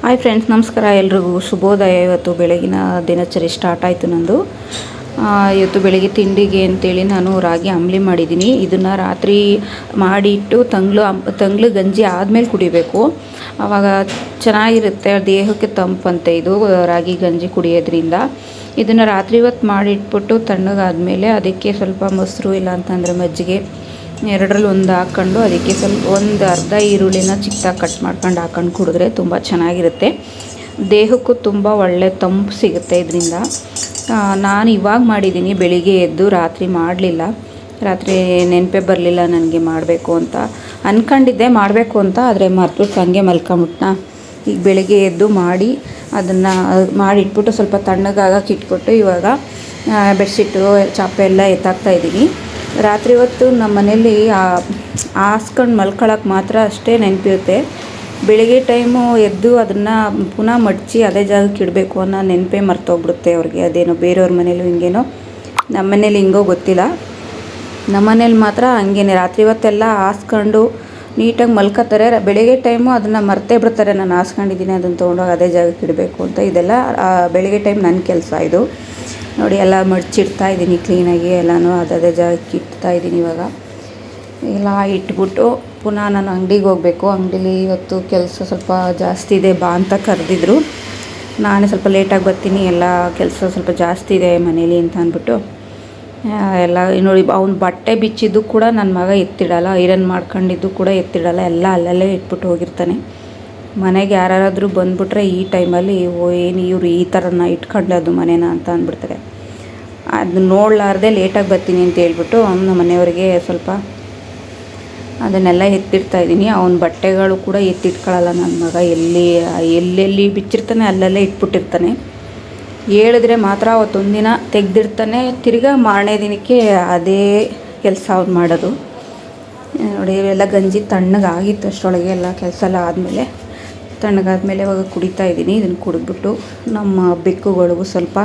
Hi friends, ನಮಸ್ಕಾರ ಎಲ್ರಿಗೂ ಶುಭೋದಯ. ಇವತ್ತು ಬೆಳಗಿನ ದಿನಚರಿ ಸ್ಟಾರ್ಟ್ ಆಯಿತು ನಂದು. ಇವತ್ತು ಬೆಳಗ್ಗೆ ತಿಂಡಿಗೆ ಅಂತೇಳಿ ನಾನು ರಾಗಿ ಅಂಬಲಿ ಮಾಡಿದ್ದೀನಿ. ಇದನ್ನು ರಾತ್ರಿ ಮಾಡಿಟ್ಟು ತಂಗ್ಳು ಗಂಜಿ ಆದಮೇಲೆ ಕುಡಿಬೇಕು. ಆವಾಗ ಚೆನ್ನಾಗಿರುತ್ತೆ, ದೇಹಕ್ಕೆ ತಂಪಂತೆ ಇದು ರಾಗಿ ಗಂಜಿ ಕುಡಿಯೋದ್ರಿಂದ. ಇದನ್ನು ರಾತ್ರಿ ಹೊತ್ತು ಮಾಡಿಟ್ಬಿಟ್ಟು ತಣ್ಣಗಾದಮೇಲೆ ಅದಕ್ಕೆ ಸ್ವಲ್ಪ ಮೊಸರು ಇಲ್ಲ ಅಂತಂದರೆ ಮಜ್ಜಿಗೆ ಎರಡರಲ್ಲಿ ಒಂದು ಹಾಕ್ಕೊಂಡು ಅದಕ್ಕೆ ಸ್ವಲ್ಪ ಒಂದು ಅರ್ಧ ಈರುಳ್ಳಿನ ಚಿಕ್ಕದಾಗಿ ಕಟ್ ಮಾಡ್ಕೊಂಡು ಹಾಕ್ಕೊಂಡು ಕುಡಿದ್ರೆ ತುಂಬ ಚೆನ್ನಾಗಿರುತ್ತೆ. ದೇಹಕ್ಕೂ ತುಂಬ ಒಳ್ಳೆ ತಂಪು ಸಿಗುತ್ತೆ ಇದರಿಂದ. ನಾನು ಇವಾಗ ಮಾಡಿದ್ದೀನಿ, ಬೆಳಿಗ್ಗೆ ಎದ್ದು ರಾತ್ರಿ ಮಾಡಲಿಲ್ಲ. ರಾತ್ರಿ ನೆನಪೇ ಬರಲಿಲ್ಲ ನನಗೆ ಮಾಡಬೇಕು ಅಂತ ಅಂದ್ಕೊಂಡಿದ್ದೆ, ಮಾಡಬೇಕು ಅಂತ. ಆದರೆ ಮರೆತುಬಿಟ್ಟು ಹಂಗೆ ಮಲ್ಕೊಂಬಿಟ್ನಾ. ಈಗ ಬೆಳಿಗ್ಗೆ ಎದ್ದು ಮಾಡಿ ಅದನ್ನು ಮಾಡಿಟ್ಬಿಟ್ಟು ಸ್ವಲ್ಪ ತಣ್ಣಗಾಗಕ್ಕೆ ಇಟ್ಬಿಟ್ಟು ಇವಾಗ ಬೆಡ್ಶೀಟು ಚಾಪೆ ಎಲ್ಲ ಎತ್ತಾಕ್ತಾಯಿದ್ದೀನಿ. ರಾತ್ರಿ ಹೊತ್ತು ನಮ್ಮ ಮನೇಲಿ ಹಾಸ್ಕೊಂಡು ಮಲ್ಕೊಳ್ಳೋಕೆ ಮಾತ್ರ ಅಷ್ಟೇ ನೆನಪಿರುತ್ತೆ. ಬೆಳಿಗ್ಗೆ ಟೈಮು ಎದ್ದು ಅದನ್ನು ಪುನಃ ಮಡಚಿ ಅದೇ ಜಾಗಕ್ಕೆ ಇಡಬೇಕು ಅನ್ನೋ ನೆನಪೇ ಮರ್ತೋಗ್ಬಿಡುತ್ತೆ ಅವ್ರಿಗೆ. ಅದೇನೋ ಬೇರೆಯವ್ರ ಮನೇಲೂ ಹಿಂಗೇನೋ, ನಮ್ಮ ಮನೇಲಿ ಹಿಂಗೋ ಗೊತ್ತಿಲ್ಲ. ನಮ್ಮ ಮನೇಲಿ ಮಾತ್ರ ಹಂಗೇನೆ ರಾತ್ರಿ ಹೊತ್ತೆಲ್ಲ ಹಾಸ್ಕೊಂಡು ನೀಟಾಗಿ ಮಲ್ಕೋತಾರೆ. ಬೆಳಿಗ್ಗೆ ಟೈಮು ಅದನ್ನು ಮರ್ತೇ ಬಿಡ್ತಾರೆ, ನಾನು ಹಾಸ್ಕೊಂಡಿದ್ದೀನಿ ಅದನ್ನು ತೊಗೊಂಡೋಗಿ ಅದೇ ಜಾಗಕ್ಕೆ ಇಡಬೇಕು ಅಂತ. ಇದೆಲ್ಲ ಬೆಳಿಗ್ಗೆ ಟೈಮ್ ನನ್ನ ಕೆಲಸ ಇದು. ನೋಡಿ, ಎಲ್ಲ ಮಡಚಿಡ್ತಾಯಿದ್ದೀನಿ ಕ್ಲೀನಾಗಿ, ಎಲ್ಲನೂ ಅದೇ ಜಾಗಕ್ಕೆ ಇಡ್ತಾಯಿದ್ದೀನಿ. ಇವಾಗ ಎಲ್ಲ ಇಟ್ಬಿಟ್ಟು ಪುನಃ ನಾನು ಅಂಗಡಿಗೆ ಹೋಗಬೇಕು. ಅಂಗಡೀಲಿ ಇವತ್ತು ಕೆಲಸ ಸ್ವಲ್ಪ ಜಾಸ್ತಿ ಇದೆ, ಬಾ ಅಂತ ಕರೆದಿದ್ರು. ನಾನೇ ಸ್ವಲ್ಪ ಲೇಟಾಗಿ ಬರ್ತೀನಿ, ಎಲ್ಲ ಕೆಲಸ ಸ್ವಲ್ಪ ಜಾಸ್ತಿ ಇದೆ ಮನೇಲಿ ಅಂತ ಅಂದ್ಬಿಟ್ಟು ಎಲ್ಲ ನೋಡಿ. ಅವ್ನು ಬಟ್ಟೆ ಬಿಚ್ಚಿದ್ದು ಕೂಡ ನನ್ನ ಮಗ ಎತ್ತಿಡಲ್ಲ, ಐರನ್ ಮಾಡ್ಕೊಂಡಿದ್ದು ಕೂಡ ಎತ್ತಿಡಲ್ಲ, ಎಲ್ಲ ಅಲ್ಲಲ್ಲೇ ಇಟ್ಬಿಟ್ಟು ಹೋಗಿರ್ತಾನೆ. ಮನೆಗೆ ಯಾರಾದರೂ ಬಂದುಬಿಟ್ರೆ ಈ ಟೈಮಲ್ಲಿ ಏನು ಇವರು ಈ ಥರನ ಇಟ್ಕೊಂಡದ್ದು ಮನೇನ ಅಂತ ಅಂದ್ಬಿಡ್ತಾರೆ. ಅದು ನೋಡಲಾರ್ದೆ ಲೇಟಾಗಿ ಬರ್ತೀನಿ ಅಂತ ಹೇಳ್ಬಿಟ್ಟು ನಮ್ಮ ಮನೆಯವರಿಗೆ ಸ್ವಲ್ಪ ಅದನ್ನೆಲ್ಲ ಎತ್ತಿಡ್ತಾಯಿದ್ದೀನಿ. ಅವನ ಬಟ್ಟೆಗಳು ಕೂಡ ಎತ್ತಿಟ್ಕೊಳ್ಳಲ್ಲ ನನ್ನ ಮಗ. ಎಲ್ಲೆಲ್ಲಿ ಬಿಚ್ಚಿರ್ತಾನೆ ಅಲ್ಲಲ್ಲೇ ಇಟ್ಬಿಟ್ಟಿರ್ತಾನೆ. ಹೇಳಿದ್ರೆ ಮಾತ್ರ ಅವತ್ತೊಂದಿನ ತೆಗೆದಿರ್ತಾನೆ, ತಿರ್ಗಾ ಮಾರನೇ ದಿನಕ್ಕೆ ಅದೇ ಕೆಲಸ ಅವ್ನು ಮಾಡೋದು. ನೋಡಿ, ಇವೆಲ್ಲ ಗಂಜಿ ತಣ್ಣಗಾಗಿತ್ತು ಅಷ್ಟರೊಳಗೆ, ಎಲ್ಲ ಕೆಲಸ ಎಲ್ಲ ಆದಮೇಲೆ ತಣ್ಣಗಾದ್ಮೇಲೆ ಇವಾಗ ಕುಡಿತಾಯಿದ್ದೀನಿ. ಇದನ್ನು ಕುಡಿದ್ಬಿಟ್ಟು ನಮ್ಮ ಬೆಕ್ಕುಗಳಿಗೂ ಸ್ವಲ್ಪ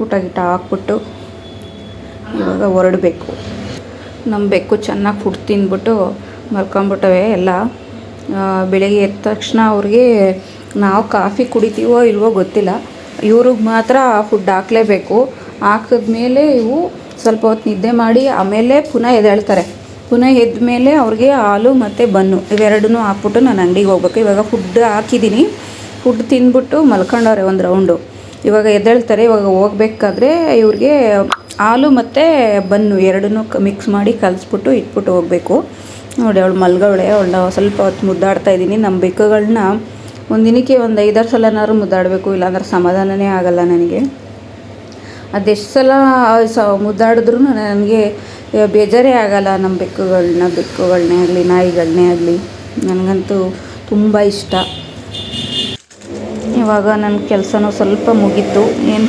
ಊಟ ಗೀಟ ಹಾಕ್ಬಿಟ್ಟು ಇವಾಗ ಹೊರಡಬೇಕು. ನಮ್ಮ ಬೆಕ್ಕು ಚೆನ್ನಾಗಿ ಫುಡ್ ತಿಂದ್ಬಿಟ್ಟು ಮಲ್ಕೊಂಬಿಟ್ಟವೆ ಎಲ್ಲ. ಬೆಳಗ್ಗೆ ಎದ್ದ ತಕ್ಷಣ ಅವ್ರಿಗೆ ನಾವು ಕಾಫಿ ಕುಡಿತೀವೋ ಇಲ್ವೋ ಗೊತ್ತಿಲ್ಲ, ಇವ್ರಿಗೆ ಮಾತ್ರ ಫುಡ್ ಹಾಕಲೇಬೇಕು. ಹಾಕಿದ್ಮೇಲೆ ಇವು ಸ್ವಲ್ಪ ಹೊತ್ತು ನಿದ್ದೆ ಮಾಡಿ ಆಮೇಲೆ ಪುನಃ ಎದ್ದೇಳ್ತಾರೆ. ಪುನಃ ಎದ್ದ ಮೇಲೆ ಅವ್ರಿಗೆ ಹಾಲು ಮತ್ತು ಬನ್ನು ಇವೆರಡನ್ನೂ ಹಾಕ್ಬಿಟ್ಟು ನಾನು ಅಂಗಡಿಗೆ ಹೋಗ್ಬೇಕು. ಇವಾಗ ಫುಡ್ ಹಾಕಿದ್ದೀನಿ, ಫುಡ್ ತಿಂದ್ಬಿಟ್ಟು ಮಲ್ಕೊಂಡವ್ರೆ ಒಂದು ರೌಂಡು. ಇವಾಗ ಎದ್ದೇಳ್ತಾರೆ. ಇವಾಗ ಹೋಗ್ಬೇಕಾದ್ರೆ ಇವ್ರಿಗೆ ಹಾಲು ಮತ್ತು ಬನ್ನು ಎರಡನ್ನೂ ಮಿಕ್ಸ್ ಮಾಡಿ ಕಲಿಸ್ಬಿಟ್ಟು ಇಟ್ಬಿಟ್ಟು ಹೋಗಬೇಕು. ನೋಡಿ, ಅವಳು ಮಲ್ಗವಳೆ. ಅವಳನ್ನ ಸ್ವಲ್ಪ ಹೊತ್ತು ಮುದ್ದಾಡ್ತಾಯಿದ್ದೀನಿ. ನಮ್ಮ ಬೆಕ್ಕುಗಳನ್ನ ಒಂದಿನಕ್ಕೆ ಒಂದು 5-6 ಸಲನಾದ್ರು ಮುದ್ದಾಡಬೇಕು, ಇಲ್ಲಾಂದ್ರೆ ಸಮಾಧಾನವೇ ಆಗೋಲ್ಲ ನನಗೆ. ಅದೆಷ್ಟು ಸಲ ಮುದ್ದಾಡಿದ್ರೂ ನನಗೆ ಬೇಜಾರೇ ಆಗೋಲ್ಲ. ನಮ್ಮ ಬೆಕ್ಕುಗಳನ್ನೇ ಆಗಲಿ ನಾಯಿಗಳನ್ನೇ ಆಗಲಿ ನನಗಂತೂ ತುಂಬ ಇಷ್ಟ. ಇವಾಗ ನನ್ನ ಕೆಲಸನೂ ಸ್ವಲ್ಪ ಮುಗೀತು, ಏನು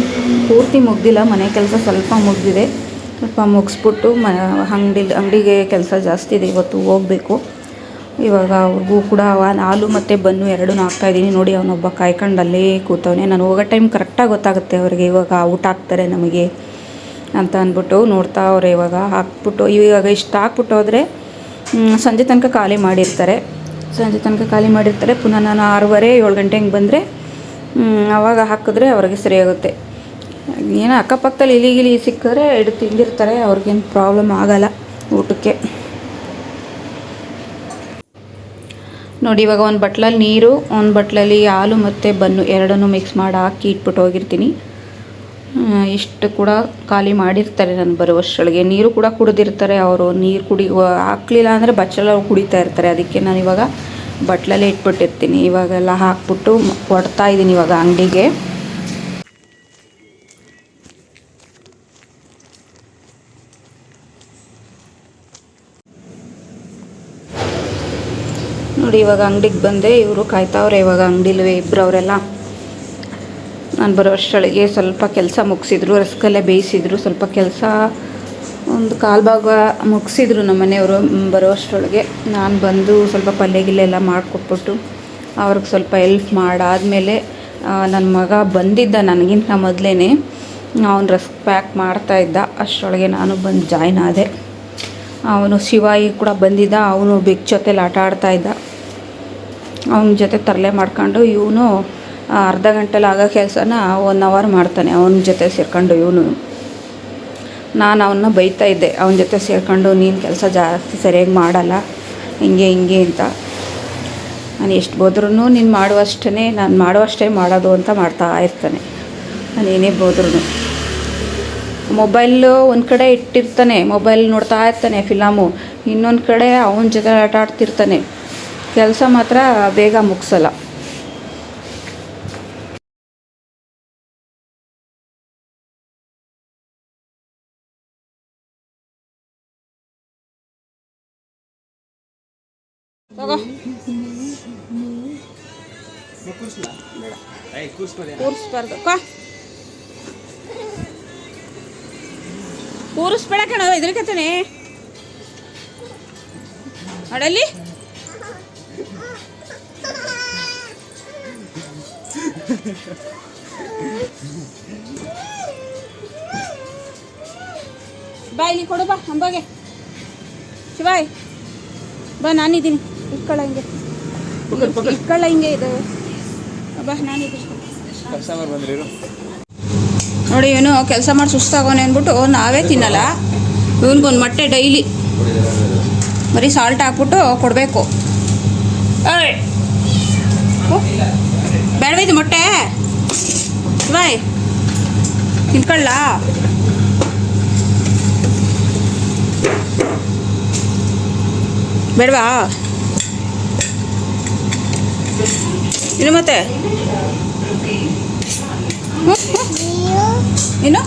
ಪೂರ್ತಿ ಮುಗ್ದಿಲ್ಲ, ಮನೆ ಕೆಲಸ ಸ್ವಲ್ಪ ಮುಗಿದಿದೆ. ಸ್ವಲ್ಪ ಮುಗಿಸ್ಬಿಟ್ಟು ಅಂಗಡಿಗೆ ಕೆಲಸ ಜಾಸ್ತಿ ಇದೆ, ಇವತ್ತು ಹೋಗಬೇಕು. ಇವಾಗ ಅವ್ರಿಗೂ ಕೂಡ ಹಾಲು ಮತ್ತು ಬನ್ನು ಎರಡನ್ನೂ ಹಾಕ್ತಾಯಿದ್ದೀನಿ. ನೋಡಿ, ಅವನೊಬ್ಬ ಕಾಯ್ಕೊಂಡು ಅಲ್ಲೇ ಕೂತವನೆ. ನಾನು ಹೋಗೋ ಟೈಮ್ ಕರೆಕ್ಟಾಗಿ ಗೊತ್ತಾಗುತ್ತೆ ಅವ್ರಿಗೆ, ಇವಾಗ ಊಟ ಹಾಕ್ತಾರೆ ನಮಗೆ ಅಂತ ಅಂದ್ಬಿಟ್ಟು ನೋಡ್ತಾ ಅವ್ರೆ. ಇವಾಗ ಹಾಕ್ಬಿಟ್ಟು ಇವಾಗ ಇಷ್ಟು ಹಾಕ್ಬಿಟ್ಟು ಹೋದರೆ ಸಂಜೆ ತನಕ ಖಾಲಿ ಮಾಡಿರ್ತಾರೆ. ಪುನಃ ನಾನು 6:30-7 ಗಂಟೆ ಹಂಗೆ ಬಂದರೆ ಆವಾಗ ಹಾಕಿದ್ರೆ ಅವ್ರಿಗೆ ಸರಿಯಾಗುತ್ತೆ. ಏನೋ ಅಕ್ಕಪಕ್ಕದಲ್ಲಿ ಇಲಿ ಸಿಕ್ಕಿದ್ರೆ ಹಿಡಿದು ತಿಂದಿರ್ತಾರೆ, ಅವ್ರಿಗೇನು ಪ್ರಾಬ್ಲಮ್ ಆಗೋಲ್ಲ ಊಟಕ್ಕೆ. ನೋಡಿ, ಇವಾಗ ಒಂದು ಬಟ್ಲಲ್ಲಿ ನೀರು, ಒಂದು ಬಟ್ಲಲ್ಲಿ ಹಾಲು ಮತ್ತು ಬನ್ನು ಎರಡನ್ನೂ ಮಿಕ್ಸ್ ಮಾಡಿ ಹಾಕಿ ಇಟ್ಬಿಟ್ಟು ಹೋಗಿರ್ತೀನಿ. ಇಷ್ಟು ಕೂಡ ಖಾಲಿ ಮಾಡಿರ್ತಾರೆ ನಾನು ಬರುವಷ್ಟರೊಳಗೆ. ನೀರು ಕೂಡ ಕುಡಿದಿರ್ತಾರೆ ಅವರು. ನೀರು ಹಾಕಲಿಲ್ಲ ಅಂದರೆ ಬಚ್ಚಲ ಕುಡಿತಾ ಇರ್ತಾರೆ. ಅದಕ್ಕೆ ನಾನು ಇವಾಗ ಬಟ್ಲಲ್ಲೇ ಇಟ್ಬಿಟ್ಟಿರ್ತೀನಿ. ಇವಾಗೆಲ್ಲ ಹಾಕ್ಬಿಟ್ಟು ಹೊಡ್ತಾಯಿದ್ದೀನಿ ಇವಾಗ ಅಂಗಡಿಗೆ. ನೋಡಿ, ಇವಾಗ ಅಂಗಡಿಗೆ ಬಂದೆ. ಇವರು ಕಾಯ್ತಾವ್ರೆ ಇವಾಗ ಅಂಗಡಿಲೇ ಇಬ್ಬರು ಅವರೆಲ್ಲ. ನಾನು ಬರೋಷ್ಟರೊಳಗೆ ಸ್ವಲ್ಪ ಕೆಲಸ ಮುಗಿಸಿದ್ರು, ರಸಕಲ್ಲೇ ಬೇಯಿಸಿದ್ರು. ಸ್ವಲ್ಪ ಕೆಲಸ ಒಂದು 1/4 ಭಾಗ ಮುಗಿಸಿದ್ರು ನಮ್ಮ ಮನೆಯವರು ಬರೋಷ್ಟರೊಳಗೆ. ನಾನು ಬಂದು ಸ್ವಲ್ಪ ಪಲ್ಯ ಮಾಡಿಕೊಟ್ಬಿಟ್ಟು ಅವ್ರಿಗೆ ಸ್ವಲ್ಪ ಹೆಲ್ಪ್ ಮಾಡಾದಮೇಲೆ ನನ್ನ ಮಗ ಬಂದಿದ್ದ ನನಗಿಂತ ಮೊದಲೇ. ಅವನು ರಸ್ಕ್ ಪ್ಯಾಕ್ ಮಾಡ್ತಾಯಿದ್ದ, ಅಷ್ಟರೊಳಗೆ ನಾನು ಬಂದು ಜಾಯ್ನ್ ಆದೆ. ಅವನು ಶಿವಾಯಿ ಕೂಡ ಬಂದಿದ್ದ, ಅವನು ಬೆಕ್ಕು ಜೊತೆಲಿ ಆಟ ಆಡ್ತಾಯಿದ್ದ. ಅವನ ಜೊತೆ ತರಲೆ ಮಾಡ್ಕೊಂಡು ಇವನು ಅರ್ಧ ಗಂಟೆಲಿ ಆಗೋ ಕೆಲಸನ 1 ಅವರ್ ಮಾಡ್ತಾನೆ ಅವನ ಜೊತೆ ಸೇರ್ಕೊಂಡು. ಇವನು ನಾನು ಅವನ್ನ ಬೈತಾ ಇದ್ದೆ ಅವನ ಜೊತೆ ಸೇರ್ಕೊಂಡು, ನೀನು ಕೆಲಸ ಜಾಸ್ತಿ ಸರಿಯಾಗಿ ಮಾಡಲ್ಲ ಹಿಂಗೆ ಅಂತ. ನಾನು ಎಷ್ಟು ಬೋದ್ರೂ ನೀನು ಮಾಡುವಷ್ಟೇ ನಾನು ಮಾಡುವಷ್ಟೇ ಮಾಡೋದು ಅಂತ ಮಾಡ್ತಾ ಇರ್ತಾನೆ. ನಾನು ಏನೇ ಬೋದ್ರೂ ಮೊಬೈಲು ಒಂದು ಕಡೆ ಇಟ್ಟಿರ್ತಾನೆ, ಮೊಬೈಲ್ ನೋಡ್ತಾ ಇರ್ತಾನೆ ಫಿಲಮು, ಇನ್ನೊಂದು ಕಡೆ ಅವನ ಜೊತೆ ಆಟ ಆಡ್ತಿರ್ತಾನೆ. ಕೆಲಸ ಮಾತ್ರ ಬೇಗ ಮುಗಿಸಲ್ಲ. ಕೂರಿಸ್ಬೇಡ ಕಣ, ಇದ್ರಕತ್ತಾನೆ ಅಡಲಿ. ಬಾ ಇಲ್ಲಿ ಕೊಡು, ಬಾ ಅಂಬಾಗೆ ಶಿವಾಯ್ ಬಾ, ನಾನಿದ್ದೀನಿ. ಇಟ್ಕೊಳ್ಳ ಹಿಂಗೆ ಇದು ಬಾ, ನಾನಿದ್ದೀನಿ. ನೋಡಿ ಇವನು ಕೆಲಸ ಮಾಡಿ ಸುಸ್ತಾಗೋನೆ ಅಂದ್ಬಿಟ್ಟು ನಾವೇ ತಿನ್ನಲ್ಲ. ಇವನಿಗೊಂದು ಮೊಟ್ಟೆ ಡೈಲಿ ಬರೀ ಸಾಲ್ಟ್ ಹಾಕ್ಬಿಟ್ಟು ಕೊಡಬೇಕು. ಬೇಡವೈದು ಮೊಟ್ಟೆ ಬಾಯ್ ತಿನ್ಕೊಳ್ಳ. ಬೇಡವಾ ಇನ್ನು ಮತ್ತೆ ಏನು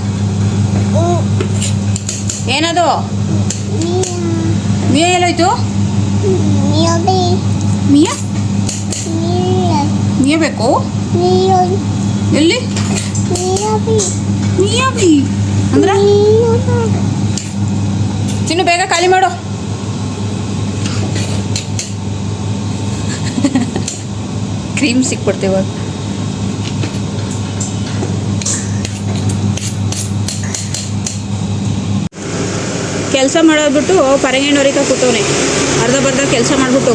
ಏನದು ಮಿಯಾ ಎಲ್ಲೋಯ್ತು? ಮಿಯಾ ಮಿಯಾ ಬೇಕು ಎಲ್ಲಿ? ಮಿಯಾಬಿ ಅಂದ್ರೆ ಚಿನ್ನು ಬೇಗ ಖಾಲಿ ಮಾಡು. ಕ್ರೀಮ್ ಸಿಕ್ಬಿಡ್ತೇವ. ಕೆಲಸ ಮಾಡೋದ್ಬಿಟ್ಟು ಪರಂಗಿಣವರಿಕ ಕೂತವನೆ. ಅರ್ಧ ಬರ್ಧ ಕೆಲಸ ಮಾಡಿಬಿಟ್ಟು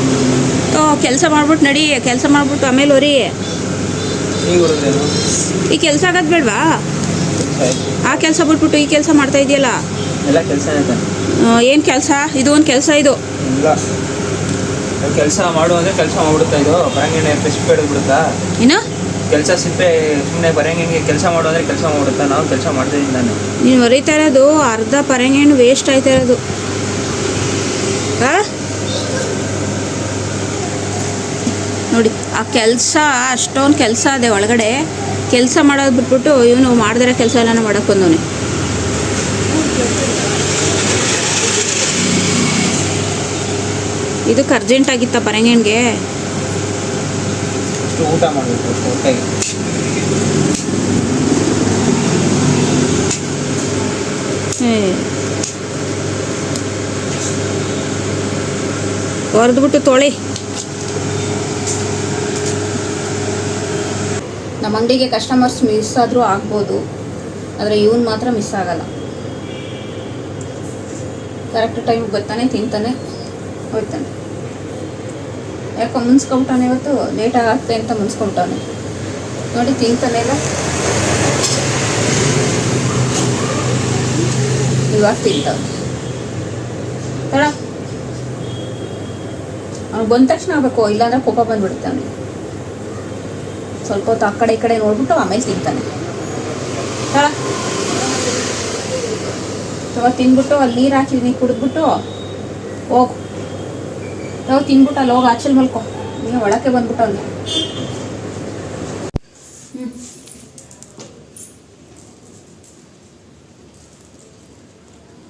ಕೆಲಸ ಮಾಡ್ಬಿಟ್ಟು ನಡಿ, ಕೆಲಸ ಮಾಡ್ಬಿಟ್ಟು ಆಮೇಲೆ ಹೊರಿ. ಈ ಕೆಲಸ ಆಗೋದು ಬೇಡವಾ? ಆ ಕೆಲಸ ಬಿಟ್ಬಿಟ್ಟು ಈ ಕೆಲಸ ಮಾಡ್ತಾ ಇದೆಯಲ್ಲ. ಏನು ಕೆಲಸ ಇದು? ಒಂದು ಕೆಲಸ ಇದು. ಕೆಲಸ ಮಾಡು ಅಂದರೆ ಕೆಲಸ ಮಾಡ್ಬಿಡುತ್ತಾ ಇದು? ಪರಂಗಿಣಿ ಸಿಪ್ಪೆ ಹಿಡಿದ್ಬಿಡುತ್ತಾ? ಏನು ಕೆಲಸ ಸಿಪ್ಪೆ ಸುಮ್ಮನೆ ಪರಂಗಿಣಿಗೆ ಕೆಲಸ ಮಾಡು ಅಂದರೆ ಕೆಲಸ ಮಾಡ್ಬಿಡುತ್ತಾ? ನಾವು ಕೆಲಸ ಮಾಡ್ತಾ ಇದ್ದೀನಿ. ನಾನು ನೀನು ಹೊರಿತಾ ಇರೋದು ಅರ್ಧ ಪರಂಗಿಣಿ ವೇಸ್ಟ್ ಆಯ್ತಾ ಇರೋದು. ನೋಡಿ ಆ ಕೆಲಸ ಅಷ್ಟೊಂದು ಕೆಲಸ ಅದೇ ಒಳಗಡೆ. ಕೆಲಸ ಮಾಡೋದು ಬಿಟ್ಬಿಟ್ಟು ಇವನು ಮಾಡಿದ್ರೆ ಕೆಲಸ ಎಲ್ಲ ಮಾಡೋಕ್ಕೆ ಬಂದವನೆ. ಇದಕ್ಕೆ ಅರ್ಜೆಂಟಾಗಿತ್ತ ಪರಂಗಿಣಿಗೆ? ಊಟ ಮಾಡಬೇಕು. ಹೊರದ್ಬಿಟ್ಟು ತೊಳೆ. ನಮ್ಮ ಅಂಗಡಿಗೆ ಕಸ್ಟಮರ್ಸ್ ಮಿಸ್ ಆದರೂ ಆಗ್ಬೋದು, ಆದರೆ ಇವನು ಮಾತ್ರ ಮಿಸ್ ಆಗಲ್ಲ. ಕರೆಕ್ಟ್ ಟೈಮಿಗೆ ಬರ್ತಾನೆ, ತಿಂತಾನೆ, ಹೋಗ್ತಾನೆ. ಯಾಕೋ ಮುನ್ಸ್ಕೊಂಬಿಟ್ಟಾನೆ, ಇವತ್ತು ಲೇಟ್ ಆಗುತ್ತೆ ಅಂತ ಮುನ್ಸ್ಕೊಂಬಿಟ್ಟಾನೆ. ನೋಡಿ ತಿಂತಾನೆ ಇಲ್ಲ, ಇವಾಗ ತಿಂತಾವ. ತಡ ಅವ್ನು ಬಂದ ತಕ್ಷಣ ಆಗಬೇಕು, ಇಲ್ಲಾಂದ್ರೆ ಕೋಪ ಬಂದ್ಬಿಡುತ್ತೆ ಅವನಿಗೆ. ಸ್ವಲ್ಪ ಹೊತ್ತು ಆ ಕಡೆ ಈ ಕಡೆ ನೋಡ್ಬಿಟ್ಟು ಆಮೇಲೆ ತಿಂತಾನೆ. ತಡ ಇವಾಗ ತಿಂದ್ಬಿಟ್ಟು ಅಲ್ಲಿ ನೀರು ಹಾಕಿದ್ನಿ, ಕುಡಿದ್ಬಿಟ್ಟು ಹೋಗು. ಯಾವ ತಿನ್ಬಿಟ್ಟು ಅಲ್ಲಿ ಹೋಗಿ ಆಚಲ್ ಮಲ್ಕೊ. ನೀವು ಒಳಕ್ಕೆ ಬಂದ್ಬಿಟ್ಟು ಅಲ್ಲಿ.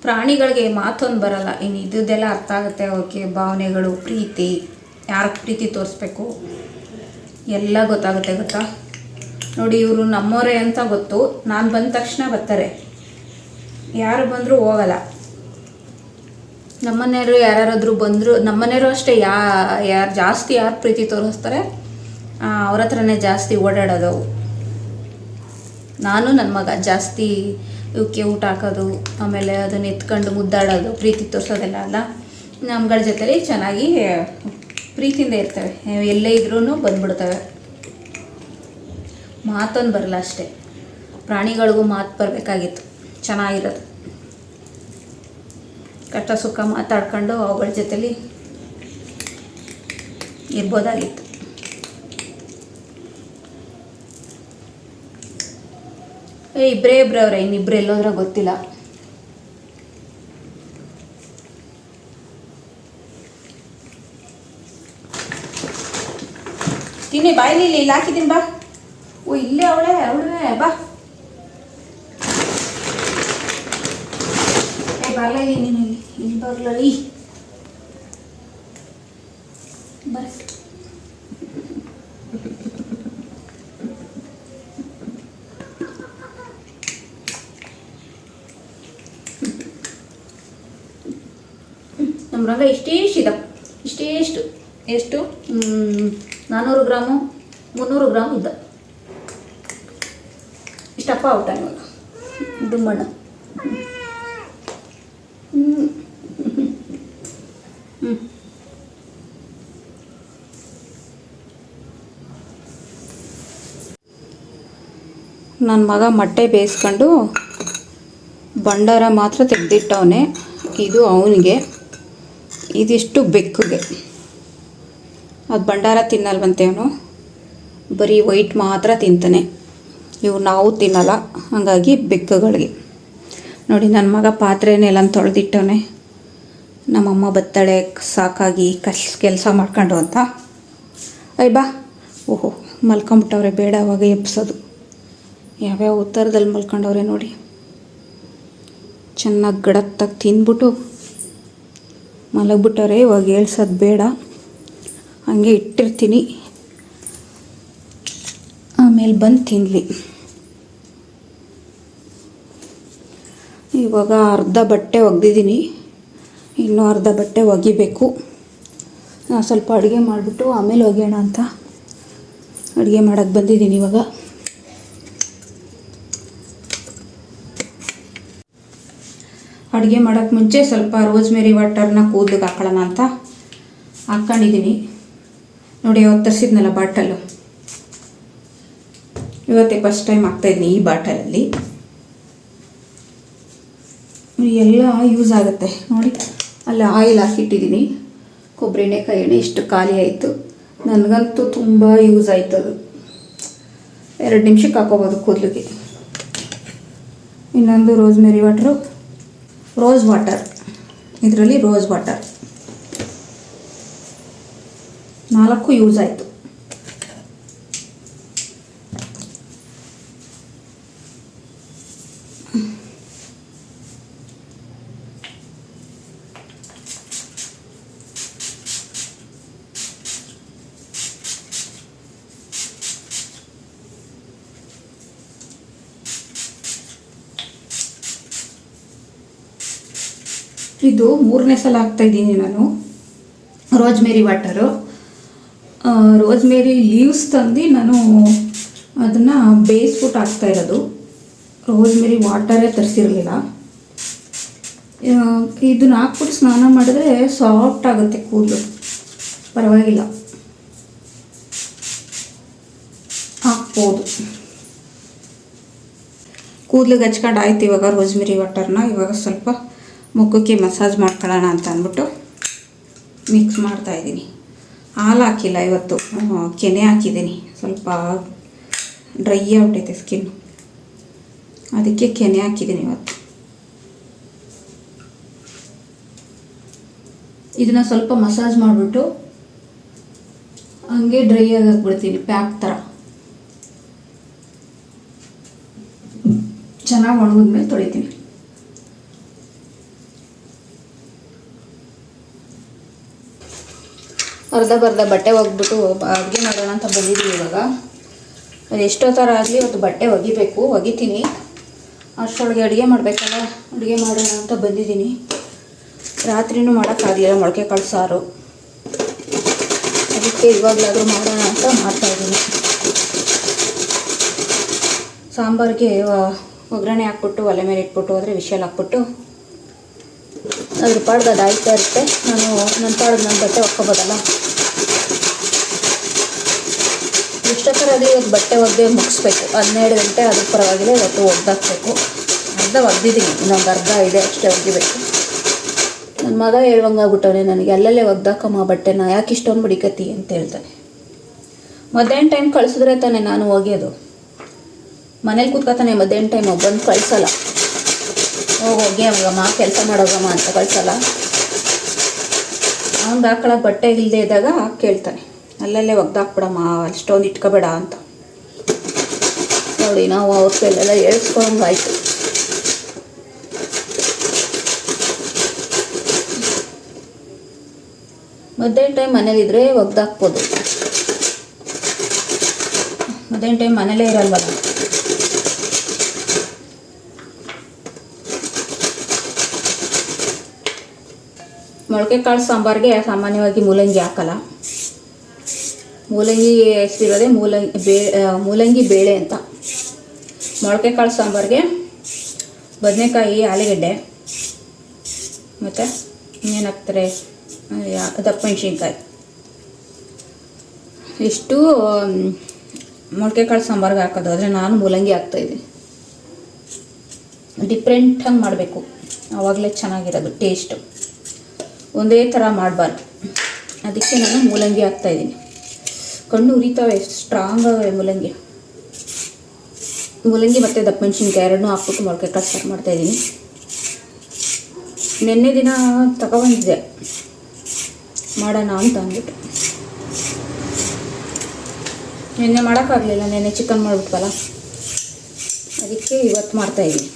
ಪ್ರಾಣಿಗಳಿಗೆ ಮಾತೊಂದು ಬರಲ್ಲ, ಇನ್ನು ಇದ್ದುದೆಲ್ಲ ಅರ್ಥ ಆಗುತ್ತೆ ಅವಕ್ಕೆ. ಭಾವನೆಗಳು, ಪ್ರೀತಿ, ಯಾರ ಪ್ರೀತಿ ತೋರಿಸ್ಬೇಕು ಎಲ್ಲ ಗೊತ್ತಾಗುತ್ತೆ. ಗೊತ್ತಾ ನೋಡಿ, ಇವರು ನಮ್ಮವರೇ ಅಂತ ಗೊತ್ತು. ನಾನು ಬಂದ ತಕ್ಷಣ ಬರ್ತಾರೆ, ಯಾರು ಬಂದರೂ ಹೋಗಲ್ಲ. ನಮ್ಮನೆಯವರು ಯಾರಾದ್ರೂ ಬಂದರು, ನಮ್ಮನೆಯವರು ಅಷ್ಟೇ, ಯಾರು ಜಾಸ್ತಿ ಯಾರು ಪ್ರೀತಿ ತೋರಿಸ್ತಾರೆ ಅವ್ರ ಹತ್ರನೇ ಜಾಸ್ತಿ ಓಡಾಡೋದು. ನಾನು ನನ್ನ ಮಗ ಜಾಸ್ತಿ ಇವಕ್ಕೆ ಊಟ ಹಾಕೋದು, ಆಮೇಲೆ ಅದನ್ನು ಎತ್ಕೊಂಡು ಮುದ್ದಾಡೋದು, ಪ್ರೀತಿ ತೋರಿಸೋದೆಲ್ಲ ಅಲ್ಲ. ನಮ್ಗಳ ಜೊತೆಲಿ ಚೆನ್ನಾಗಿ ಪ್ರೀತಿಯಿಂದ ಇರ್ತವೆ, ಎಲ್ಲೇ ಇದ್ರೂ ಬಂದ್ಬಿಡ್ತವೆ. ಮಾತೊಂದು ಬರಲ್ಲ ಅಷ್ಟೇ. ಪ್ರಾಣಿಗಳಿಗೂ ಮಾತು ಬರಬೇಕಾಗಿತ್ತು, ಚೆನ್ನಾಗಿರೋದು. ಕಷ್ಟ ಸುಖ ಮಾತಾಡ್ಕೊಂಡು ಅವುಗಳ ಜೊತೆಲಿ ಇರ್ಬೋದಾಗಿತ್ತು. ಇಬ್ಬರೇ ಅವ್ರೆ, ಇನ್ನಿಬ್ಬರು ಎಲ್ಲೋದ್ರ ಗೊತ್ತಿಲ್ಲ. ತಿನ್ನಿ, ಬಾಯಿಲಿ ಇಲ್ಲಿ ಹಾಕಿದ್ದೀನಿ ಬಾ. ಓ ಇಲ್ಲೇ ಅವಳೇ ಬಾ. ಬರಲ್ಲ ನೀನು ಇಲ್ಲಿ ಬರಲಿ ಬರ. ನಮ್ಮ ರಂಗ ಇಷ್ಟೇಷ್ಟು ಎಷ್ಟು 400 ಗ್ರಾಮು 300 ಗ್ರಾಮ್ ಇದ್ದ. ಇಷ್ಟಪ್ಪ ಊಟ ಇವಾಗ ದುಮ್ಮಣ್ಣ. ನನ್ನ ಮಗ ಮೊಟ್ಟೆ ಬೇಯಿಸ್ಕೊಂಡು ಭಂಡಾರ ಮಾತ್ರ ತೆಗೆದಿಟ್ಟವನೆ. ಇದು ಅವನಿಗೆ, ಇದಿಷ್ಟು ಬೆಕ್ಕುಗೆ. ಅದು ಭಂಡಾರ ತಿನ್ನಲ್ವಂತೆ, ಅವನು ಬರೀ ವೈಟ್ ಮಾತ್ರ ತಿಂತಾನೆ. ಇವು ನಾವು ತಿನ್ನಲ್ಲ, ಹಾಗಾಗಿ ಬೆಕ್ಕುಗಳಿಗೆ. ನೋಡಿ ನನ್ನ ಮಗ ಪಾತ್ರೆನೆಲ್ಲ ತೊಳೆದಿಟ್ಟವನೆ. ನಮ್ಮಮ್ಮ ಬತ್ತಾಳೆ ಸಾಕಾಗಿ ಕೆಲಸ ಮಾಡ್ಕೊಂಡು ಅಂತ. ಬಾ. ಓಹೋ ಮಲ್ಕೊಂಬಿಟ್ಟವ್ರೆ, ಬೇಡ ಅವಾಗ ಎಬ್ಸೋದು. ಯಾವ್ಯಾವ ಉತ್ತರದಲ್ಲಿ ಮಲ್ಕೊಂಡವ್ರೆ ನೋಡಿ. ಚೆನ್ನಾಗಿ ಗಡತ್ತಾಗಿ ತಿಂದ್ಬಿಟ್ಟು ಮಲಗ್ಬಿಟ್ಟವ್ರೆ. ಇವಾಗ ಏಳ್ಸೋದು ಬೇಡ, ಹಂಗೆ ಇಟ್ಟಿರ್ತೀನಿ, ಆಮೇಲೆ ಬಂದು ತಿನ್ನಲಿ. ಇವಾಗ ಅರ್ಧ ಬಟ್ಟೆ ಒಗೆದಿದ್ದೀನಿ, ಇನ್ನೂ ಅರ್ಧ ಬಟ್ಟೆ ಒಗಿಬೇಕು. ಸ್ವಲ್ಪ ಅಡುಗೆ ಮಾಡಿಬಿಟ್ಟು ಆಮೇಲೆ ಒಗೆಯೋಣ ಅಂತ ಅಡುಗೆ ಮಾಡೋಕ್ಕೆ ಬಂದಿದ್ದೀನಿ. ಇವಾಗ ಅಡುಗೆ ಮಾಡೋಕ್ಕೆ ಮುಂಚೆ ಸ್ವಲ್ಪ ರೋಸ್ಮೇರಿ ವಾಟರ್ನ ಕೂದಲಿಗೆ ಹಾಕೊಳ್ಳೋಣ ಅಂತ ಹಾಕ್ಕೊಂಡಿದ್ದೀನಿ. ನೋಡಿ ಅವತ್ತು ತರಿಸಿದ್ನಲ್ಲ ಬಾಟಲು, ಇವತ್ತೇ ಫಸ್ಟ್ ಟೈಮ್ ಹಾಕ್ತಾಯಿದ್ದೀನಿ ಈ ಬಾಟಲಲ್ಲಿ. ಎಲ್ಲ ಯೂಸ್ ಆಗುತ್ತೆ ನೋಡಿ. ಅಲ್ಲಿ ಆಯಿಲ್ ಹಾಕಿಟ್ಟಿದ್ದೀನಿ, ಕೊಬ್ಬರಿ ಎಣ್ಣೆ ಕೈ ಎಣ್ಣೆ ಇಷ್ಟು ಖಾಲಿ ಆಯಿತು. ನನಗಂತೂ ತುಂಬ ಯೂಸ್ ಆಯ್ತು ಅದು. 2 ನಿಮಿಷಕ್ಕೆ ಹಾಕೋಬೋದು ಕೂದಲಿಗೆ. ಇನ್ನೊಂದು ರೋಸ್ಮೇರಿ ರೋಸ್ ವಾಟರ್, ಇದರಲ್ಲಿ ರೋಸ್ ವಾಟರ್ 4 ಯೂಸ್ ಆಯಿತು. ಇದು 3ನೇ ಸಲ ಹಾಕ್ತಾಯಿದ್ದೀನಿ ನಾನು ರೋಸ್ಮೇರಿ ವಾಟರು. ರೋಸ್ಮೇರಿ ಲೀವ್ಸ್ ತಂದು ನಾನು ಅದನ್ನು ಬೇಯಿಸ್ಬಿಟ್ಟು ಹಾಕ್ತಾಯಿರೋದು. ರೋಸ್ಮೇರಿ ವಾಟರೇ ತರಿಸಿರಲಿಲ್ಲ. ಇದನ್ನು ಹಾಕ್ಬಿಟ್ಟು ಸ್ನಾನ ಮಾಡಿದ್ರೆ ಸಾಫ್ಟ್ ಆಗುತ್ತೆ ಕೂದಲು, ಪರವಾಗಿಲ್ಲ, ಹಾಕ್ಬೋದು. ಕೂದಲಿಗೆ ಹಚ್ಕೊಂಡು ಆಯ್ತು. ಇವಾಗ ರೋಸ್ಮೇರಿ ವಾಟರ್ನ ಇವಾಗ ಸ್ವಲ್ಪ ಮುಖಕ್ಕೆ ಮಸಾಜ್ ಮಾಡ್ಕೊಳ್ಳೋಣ ಅಂತ ಅಂದ್ಬಿಟ್ಟು ಮಿಕ್ಸ್ ಮಾಡ್ತಾಯಿದ್ದೀನಿ. ಹಾಲು ಹಾಕಿಲ್ಲ ಇವತ್ತು, ಕೆನೆ ಹಾಕಿದ್ದೀನಿ. ಸ್ವಲ್ಪ ಡ್ರೈ ಆಗ್ಬಿಟ್ಟೈತೆ ಸ್ಕಿನ್, ಅದಕ್ಕೆ ಕೆನೆ ಹಾಕಿದ್ದೀನಿ ಇವತ್ತು. ಇದನ್ನು ಸ್ವಲ್ಪ ಮಸಾಜ್ ಮಾಡಿಬಿಟ್ಟು ಹಂಗೆ ಡ್ರೈ ಆಗಿ ಹಾಕ್ಬಿಡ್ತೀನಿ, ಪ್ಯಾಕ್ ಥರ. ಚೆನ್ನಾಗಿ ಒಣಗಿದ್ಮೇಲೆ ತೊಳಿತೀನಿ. ಅರ್ಧ ಬಟ್ಟೆ ಒಗ್ಬಿಟ್ಟು ಅಡುಗೆ ಮಾಡೋಣ ಅಂತ ಬಂದಿದ್ದೀನಿ. ಇವಾಗ ಅದು ಎಷ್ಟೋ ಥರ ಆಗಲಿ ಇವತ್ತು ಬಟ್ಟೆ ಒಗಿತೀನಿ. ಅಷ್ಟರೊಳಗೆ ಅಡುಗೆ ಮಾಡಬೇಕಲ್ಲ, ಅಡುಗೆ ಮಾಡೋಣ ಅಂತ ಬಂದಿದ್ದೀನಿ. ರಾತ್ರಿನೂ ಮಾಡೋಕ್ಕಾಗಲಿಲ್ಲ, ಮೊಳಕೆ ಕಾಳು ಸಾರು, ಅದಕ್ಕೆ ಇವಾಗಲಾದರೂ ಮಾಡೋಣ ಅಂತ ಮಾಡ್ತಾಯಿದ್ದೀನಿ. ಸಾಂಬಾರಿಗೆ ಒಗ್ಗರಣೆ ಹಾಕ್ಬಿಟ್ಟು ಒಲೆ ಮೇಲೆ ಇಟ್ಬಿಟ್ಟು ಹೋದರೆ ವಿಷಲ್ ಹಾಕ್ಬಿಟ್ಟು ಅದ್ರ ಪಾಡ್ಗೆ ಅದು ಆಯ್ತಾ ಇರುತ್ತೆ. ನಾನು ನನ್ನ ಪಾಡ್ಗೆ ನನ್ನ ಬಟ್ಟೆ ಒಕ್ಕೋಬೋದಲ್ಲ, ಇಷ್ಟೊತ್ತರಾಗಿ ಇವತ್ತು ಬಟ್ಟೆ ಒದ್ದೆ ಮುಗಿಸ್ಬೇಕು. 12 ಗಂಟೆ ಅದ್ರ ಪರವಾಗಿಲ್ಲ, ಇವತ್ತು ಒಗ್ದಾಕಬೇಕು. ಅರ್ಧ ಒಗ್ದಿದ್ದೀನಿ, ಇನ್ನೊಂದು ಅರ್ಧ ಇದೆ ಅಷ್ಟೇ ಒಗಿಬೇಕು. ನನ್ನ ಮಗ ಹೇಳ್ವಂಗಾಗ್ಬಿಟ್ಟವನೆ ನನಗೆ, ಅಲ್ಲಲ್ಲೇ ಒಗ್ದಾಕಮ್ಮ ಬಟ್ಟೆನ, ಯಾಕೆ ಇಷ್ಟೊಂದು ಬಿಡಿಕತ್ತಿ ಅಂತ ಹೇಳ್ತಾನೆ. ಮಧ್ಯಾಹ್ನ ಟೈಮ್ ಕಳಿಸಿದ್ರೆ ತಾನೆ ನಾನು ಒಗೆಯೋದು. ಮನೇಲಿ ಕೂತ್ಕೊತಾನೆ ಮಧ್ಯಾಹ್ನ ಟೈಮ್, ಬಂದು ಕಳಿಸಲ್ಲ. ಹೋಗಿ ಹೋಗಮ್ಮ ಕೆಲಸ ಮಾಡೋಗಮ್ಮ ಅಂತ ಕಳಿಸಲ್ಲ. ಅವ್ನು ಹಾಕೊಳಕ್ಕೆ ಬಟ್ಟೆ ಇಲ್ಲದೆ ಇದ್ದಾಗ ಕೇಳ್ತಾನೆ, ಅಲ್ಲಲ್ಲೇ ಒಗ್ದಾಕ್ಬಿಡಮ್ಮ, ಅಷ್ಟೊಂದು ಇಟ್ಕೋಬೇಡ ಅಂತ. ನೋಡಿ, ನಾವು ಅವ್ರ ಕೈಲೆಲ್ಲ ಹೇಳ್ಸ್ಕೊಂಡಾಯ್ತು. ಮಧ್ಯಾಹ್ನ ಟೈಮ್ ಮನೇಲಿದ್ರೆ ಒಗ್ದಾಕ್ಬೋದು. ಮಧ್ಯಾಹ್ನ ಟೈಮ್ ಮನೇಲೇ ಇರಲ್ವಲ್ಲ. ಮೊಳಕೆ ಕಾಳು ಸಾಂಬಾರಿಗೆ ಸಾಮಾನ್ಯವಾಗಿ ಮೂಲಂಗಿ ಹಾಕಲ್ಲ. ಮೂಲಂಗಿ ಹೆಸರಿರೋದೆ ಮೂಲಂಗಿ ಬೇಳೆ ಅಂತ. ಮೊಳಕೆ ಕಾಳು ಸಾಂಬಾರಿಗೆ ಬದನೆಕಾಯಿ, ಆಲೂಗಡ್ಡೆ ಮತ್ತು ಇನ್ನೇನು ಹಾಕ್ತಾರೆ, ದಪ್ಪ ಮೆಣಸಿನ್ಕಾಯಿ, ಇಷ್ಟು ಮೊಳಕೆ ಕಾಳು ಸಾಂಬಾರಿಗೆ ಹಾಕೋದು. ಆದರೆ ನಾನು ಮೂಲಂಗಿ ಹಾಕ್ತಾಯಿದ್ದೀನಿ. ಡಿಫ್ರೆಂಟಾಗಿ ಮಾಡಬೇಕು, ಆವಾಗಲೇ ಚೆನ್ನಾಗಿರೋದು ಟೇಸ್ಟು. ಒಂದೇ ಥರ ಮಾಡಬಾರ್ದು. ಅದಕ್ಕೆ ನಾನು ಮೂಲಂಗಿ ಹಾಕ್ತಾಯಿದ್ದೀನಿ. ಕಣ್ಣು ಉರಿತಾವೆ, ಸ್ಟ್ರಾಂಗಾಗವೆ ಮೂಲಂಗಿ ಮತ್ತು ದಪ್ಪ ಮೆಣಸಿನ್ಕಾಯಿ ಎರಡನ್ನೂ ಹಾಕ್ಬಿಟ್ಟು ಮೊಳಕೆ ಕಾಳು ಸಾರು ಮಾಡ್ತಾಯಿದ್ದೀನಿ. ನಿನ್ನೆ ದಿನ ತಗೊಬಂದಿದ್ದೆ ಮಾಡೋಣ ಅಂತ ಅಂದ್ಬಿಟ್ಟು. ನಿನ್ನೆ ಮಾಡೋಕ್ಕಾಗಲಿಲ್ಲ, ನೆನ್ನೆ ಚಿಕನ್ ಮಾಡಿಬಿಟ್ವಲ್ಲ, ಅದಕ್ಕೆ ಇವತ್ತು ಮಾಡ್ತಾಯಿದ್ದೀನಿ.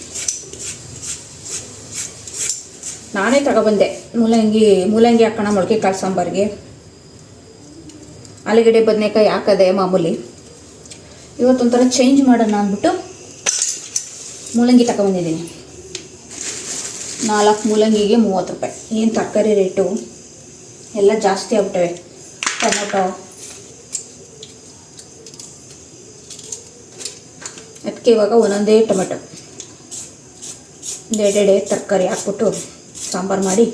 ನಾನೇ ತಗೊಬಂದೆ ಮೂಲಂಗಿ ಹಾಕೋಣ ಮೊಳಕೆ ಕಾಳು ಸಾಂಬಾರಿಗೆ. ಆಲೂಗಡ್ಡೆ ಬದನೆಕಾಯಿ ಹಾಕದೆ ಮಾಮೂಲಿ. ಇವತ್ತೊಂಥರ ಚೇಂಜ್ ಮಾಡೋಣ ಅಂದ್ಬಿಟ್ಟು ಮೂಲಂಗಿ ತಗೊಬಂದಿದ್ದೀನಿ. 4 ಮೂಲಂಗಿಗೆ 30 ರೂಪಾಯಿ. ಏನು ತರಕಾರಿ ರೇಟು ಎಲ್ಲ ಜಾಸ್ತಿ ಆಗ್ಬಿಟ್ಟವೆ. ಟೊಮೊಟೊ, ಅದಕ್ಕೆ ಇವಾಗ ಒಂದೊಂದೇ ಟೊಮೆಟೊ, ಒಂದೆರಡೆರಡೆ ತರಕಾರಿ ಹಾಕ್ಬಿಟ್ಟು ಸಾಂಬಾರು ಮಾಡಿ,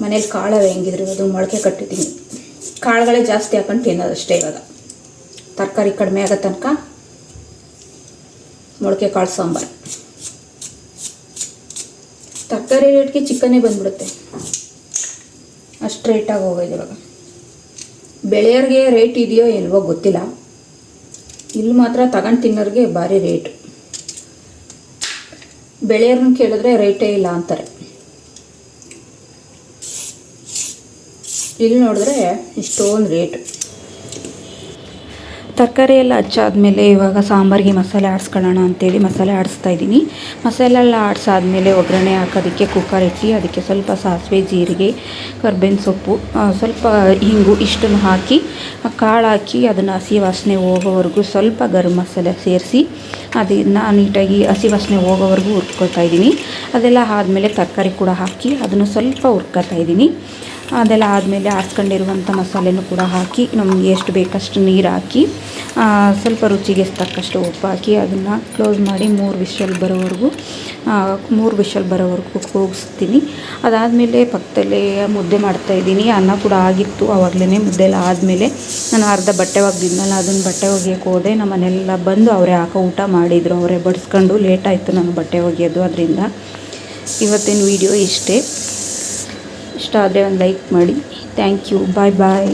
ಮನೇಲಿ ಕಾಳವೆ ಹೆಂಗಿದ್ರು ಅದು ಮೊಳಕೆ ಕಟ್ಟಿದ್ದೀನಿ. ಕಾಳುಗಳೇ ಜಾಸ್ತಿ ಹಾಕೊಂಡು ತಿನ್ನೋದಷ್ಟೇ. ಇವಾಗ ತರಕಾರಿ ಕಡಿಮೆ ಆಗೋ ತನಕ ಮೊಳಕೆ ಕಾಳು ಸಾಂಬಾರು. ತರಕಾರಿ ರೇಟ್ಗೆ ಚಿಕನ್ನೇ ಬಂದ್ಬಿಡುತ್ತೆ, ಅಷ್ಟು ರೇಟಾಗಿ ಹೋಗೋದು ಇವಾಗ. ಬೆಳೆಯೋರಿಗೆ ರೇಟ್ ಇದೆಯೋ ಇಲ್ವೋ ಗೊತ್ತಿಲ್ಲ, ಇಲ್ಲಿ ಮಾತ್ರ ತಗೊಂಡು ತಿನ್ನೋರಿಗೆ ಭಾರಿ ರೇಟು. ಬೆಳೆಯೋರನ್ನ ಕೇಳಿದ್ರೆ ರೇಟೇ ಇಲ್ಲ ಅಂತಾರೆ. ಇಲ್ಲಿ ನೋಡಿದ್ರೆ ಇಷ್ಟೊಂದು ರೇಟು. ತರಕಾರಿ ಎಲ್ಲ ಹಚ್ಚಾದ್ಮೇಲೆ ಇವಾಗ ಸಾಂಬಾರಿಗೆ ಮಸಾಲೆ ಆಡಿಸ್ಕೊಳ್ಳೋಣ ಅಂತೇಳಿ ಮಸಾಲೆ ಆಡಿಸ್ತಾ ಇದ್ದೀನಿ. ಮಸಾಲೆ ಎಲ್ಲ ಆಡಿಸಾದ್ಮೇಲೆ ಒಗ್ಗರಣೆ ಹಾಕೋದಕ್ಕೆ ಕುಕ್ಕರ್ ಇಟ್ಟು ಅದಕ್ಕೆ ಸ್ವಲ್ಪ ಸಾಸಿವೆ, ಜೀರಿಗೆ, ಕರ್ಬೇವಿನ ಸೊಪ್ಪು, ಸ್ವಲ್ಪ ಹಿಂಗು ಇಷ್ಟನ್ನು ಹಾಕಿ ಕಾಳು ಹಾಕಿ ಅದನ್ನು ಹಸಿ ವಾಸನೆ ಹೋಗೋವರೆಗೂ ಸ್ವಲ್ಪ ಗರಂ ಮಸಾಲೆ ಸೇರಿಸಿ ಅದನ್ನು ನೀಟಾಗಿ ಹಸಿ ವಾಸನೆ ಹೋಗೋವರೆಗೂ ಹುರ್ಕೊಳ್ತಾ ಇದ್ದೀನಿ. ಅದೆಲ್ಲ ಆದಮೇಲೆ ತರಕಾರಿ ಕೂಡ ಹಾಕಿ ಅದನ್ನು ಸ್ವಲ್ಪ ಹುರ್ಕೊತಾ ಇದ್ದೀನಿ. ಅದೆಲ್ಲ ಆದಮೇಲೆ ಆರಿಸ್ಕೊಂಡಿರುವಂಥ ಮಸಾಲೆನೂ ಕೂಡ ಹಾಕಿ ನಮಗೆ ಎಷ್ಟು ಬೇಕಷ್ಟು ನೀರು ಹಾಕಿ ಸ್ವಲ್ಪ ರುಚಿಗೆ ತಕ್ಕಷ್ಟು ಉಪ್ಪು ಹಾಕಿ ಅದನ್ನು ಕ್ಲೋಸ್ ಮಾಡಿ 3 ವಿಷಲ್ ಬರೋವರೆಗೂ ಕೂಗಿಸ್ತೀನಿ. ಅದಾದಮೇಲೆ ಪಕ್ಕದಲ್ಲೇ ಮುದ್ದೆ ಮಾಡ್ತಾಯಿದ್ದೀನಿ. ಅನ್ನ ಕೂಡ ಆಗಿತ್ತು ಆವಾಗಲೇ. ಮುದ್ದೆ ಎಲ್ಲ ಆದಮೇಲೆ ನಾನು ಅರ್ಧ ಬಟ್ಟೆ ಒಗೆದಿದ್ನಲ್ಲ, ಅದನ್ನು ಬಟ್ಟೆ ಒಗೆಯೋಕ್ಕೆ ಹೋದೆ. ನಮ್ಮ ಮನೆಯೆಲ್ಲ ಬಂದು ಅವರೇ ಊಟ ಮಾಡಿದರು, ಅವರೇ ಬಡಿಸ್ಕೊಂಡು. ಲೇಟ್ ಆಯಿತು ನಾನು ಬಟ್ಟೆ ಒಗೆಯೋದು. ಅದರಿಂದ ಇವತ್ತಿನ ವಿಡಿಯೋ ಇಷ್ಟೇ. ಇಷ್ಟ ಆದರೆ ಒಂದು ಲೈಕ್ ಮಾಡಿ. Thank you. ಬಾಯ್.